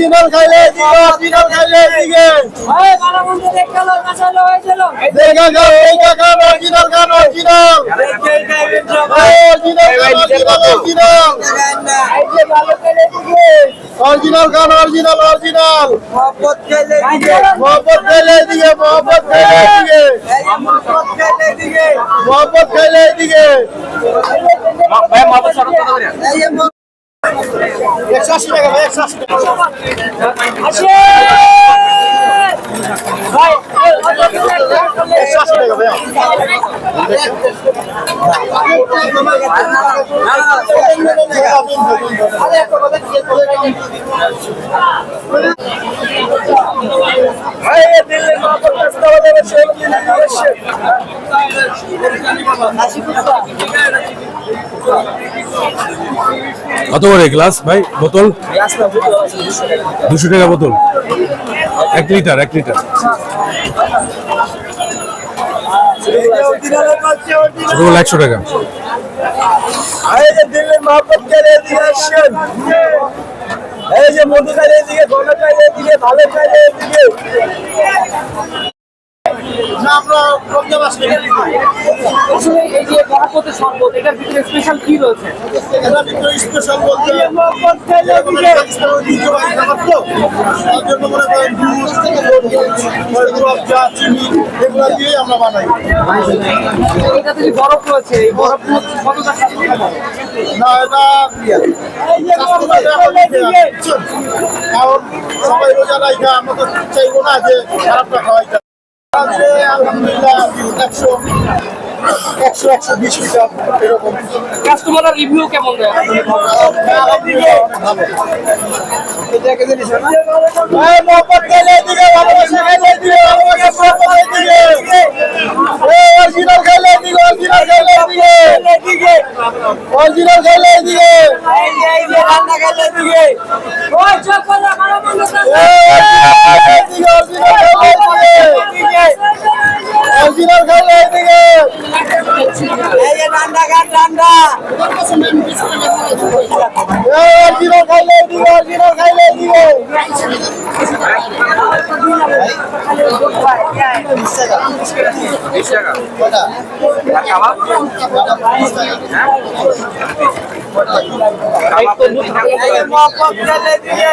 Original খাইলে দিকে original খাইলে দিকে ভাই মারা বন্ধু দেখ গেল মাশাআল্লাহ হয়েছিল দেখা গেল এই কাকা অরিজিনাল খান অরিজিনাল অরিজিনাল এই যে ভালো খেলে দিকে অরিজিনাল খান অরিজিনাল অরিজিনাল মোহাম্মদ খেলে দিকে মোহাম্মদ খাইলে দিকে মোহাম্মদ খাইলে দিকে মোহাম্মদ খেলে দিকে মোহাম্মদ খাইলে দিকে ভাই মাপা শরত কত করে? এই যে 180 টাকা ভাই 180 টাকা আসে ভাই 180 টাকা ভাই ভাই দিল্লি মোহাম্মদ মুস্তাফা দেবের শেখ কত করে গ্লাস ভাই বোতল 200 টাকা বোতল 1 লিটার 1 লিটার ছোটগুলো 100 টাকা এই যে দিল্লির মোহাম্মদ খাইলে দিকে আসেন এই যে মধু খাইলে দিকে ঘন খাইলে দিকে ভালো খাইলে দিকে না আমরা প্রবলেম আসলে আসলে এই যে মহাপতের শরবত এটার ভিতরে স্পেশাল কি রয়েছে এটা ভিতরে স্পেশাল বলতে মোহাম্মদ খেলে দিকে ঐতিহ্যবাহী খাবার তো তার জন্য মনে করেন দুধ গোলাপ চা চিনি এগুলো দিয়ে আমরা বানাই এটাতে যে বরফ রয়েছে এই বরফ কতটা স্বাস্থ্যকর না এটা কারণ সবাই রোজা রাখা আমরা তো চাইবো না যে খারাপটা খাওয়াইতে আলহামদুলিল্লাহ 100-120 লিটার এরকম কাস্টমাররা রিভিউ কেমন দেয় মোহাম্মদ খাইলে দিকে ভালোবাসা খাইলে দিকে ভালোবাসা খাইলে দিকে অরিজিনাল খাইলে দিকে অরিজিনাল খাইলে দিকে অরিজিনাল খাইলে দিকে এই যে রান্না খেলে দিকে ওই চল পালা মারা বন্ধু অরিজিনাল খাইলে দিকে এই যে রান্না গান রান্না অরিজিনাল খাইলে দিকে অরিজিনাল খাইলে দিকে মোহাম্মদ খেলে দিকে